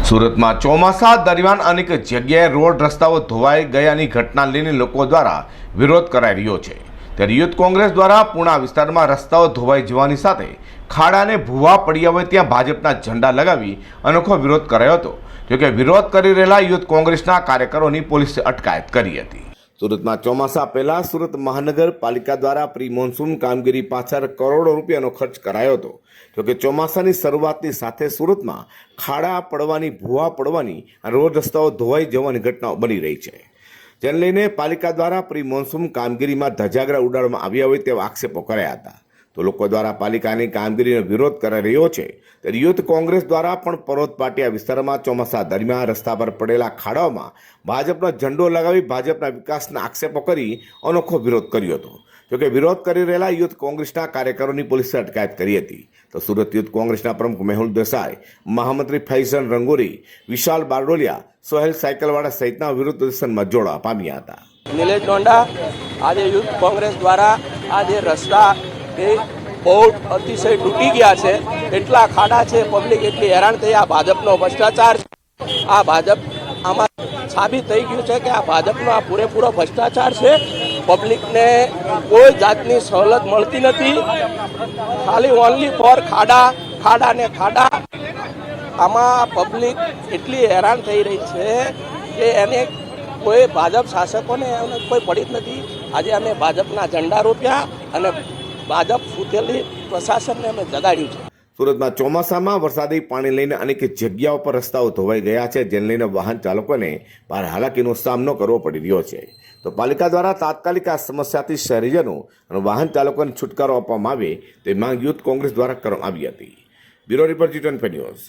સુરતમાં ચોમાસા દરમિયાન અનેક જગ્યાએ રોડ રસ્તાઓ ધોવાઈ ગયાની ઘટના લઈને લોકો દ્વારા વિરોધ કરાઈ રહ્યો છે। ત્યારે યુથ કોંગ્રેસ દ્વારા પૂણા વિસ્તારમાં રસ્તાઓ ધોવાઈ જવાની સાથે ખાડાને ભૂવા પડ્યા હોય ત્યાં ભાજપના ઝંડા લગાવી અનોખો વિરોધ કરાયો હતો। જોકે વિરોધ કરી રહેલા યુથ કોંગ્રેસના કાર્યકરોની પોલીસે અટકાયત કરી હતી। સુરતમાં ચોમાસા પહેલા સુરત મહાનગરપાલિકા દ્વારા પ્રી મોન્સૂન કામગીરી પાછળ કરોડો રૂપિયાનો ખર્ચ કરાયો હતો। જોકે ચોમાસાની શરૂઆતની સાથે સુરતમાં ખાડા પડવાની, ભૂવા પડવાની, રોડ રસ્તાઓ ધોવાઈ જવાની ઘટનાઓ બની રહી છે, જેને લઈને પાલિકા દ્વારા પ્રી મોન્સૂન કામગીરીમાં ધજાગરા ઉડાડવામાં આવ્યા હોય તેવા આક્ષેપો કર્યા હતા। તો લોકો દ્વારા પાલિકાની કામગીરીનો વિરોધ કરાઈ રહ્યો છે। ત્યારે યુથ કોંગ્રેસ દ્વારા પણ પરોત પાટિયા વિસ્તારમાં ચોમાસા દરમિયાન રસ્તા પર પડેલા ખાડાઓમાં ભાજપનો ઝંડો લગાવી ભાજપના વિકાસના આક્ષેપો કરી અનોખો વિરોધ કર્યો હતો। જોકે વિરોધ કરી રહેલા યુથ કોંગ્રેસના કાર્યકરોની પોલીસે અટકાયત કરી હતી। તો સુરત યુથ કોંગ્રેસના પ્રમુખ મેહુલ દેસાઈ, મહામંત્રી ફૈઝન રંગોરી, વિશાલ બારડોલિયા, સોહેલ સાયકલવાળા સહિતના વિરોધ પ્રદર્શનમાં જોડાવા પામ્યા હતા। નિલેશ નોંડા, આજે યુથ કોંગ્રેસ દ્વારા આજે રસ્તા એ બહુ અતિશય તૂટી ગયા છે, એટલા ખાડા છે, પબ્લિક એટલી હેરાન થઈ। આ ભાજપનો ભ્રષ્ટાચાર છે। આ ભાજપ આમાં સાબિત થઈ ગયું છે કે આ ભાજપનો આ પૂરેપૂરો ભ્રષ્ટાચાર છે। પબ્લિકને કોઈ જાતની સવલત મળતી નથી, ખાલી ઓનલી ફોર ખાડા ને ખાડા। આમાં પબ્લિક એટલી હેરાન થઈ રહી છે કે એને કોઈ ભાજપ શાસકોને એને કોઈ પડી જ નથી। આજે અમે ભાજપના ઝંડા રોપ્યા અને ભાજપ ફૂટેલી પ્રશાસનને અમે જગાડ્યું છે। સુરતમાં ચોમાસામાં વરસાદી પાણી લઈને અનેક જગ્યાઓ પર રસ્તાઓ ધોવાઈ ગયા છે, જેને લઈને વાહન ચાલકોને ભારે હાલાકીનો સામનો કરવો પડી રહ્યો છે। તો પાલિકા દ્વારા તાત્કાલિક આ સમસ્યાથી શહેરીજનો અને વાહન ચાલકોને છુટકારો આપવામાં આવે તે માંગ યુથ કોંગ્રેસ દ્વારા કરવામાં આવી હતી। Bureau report G20 news.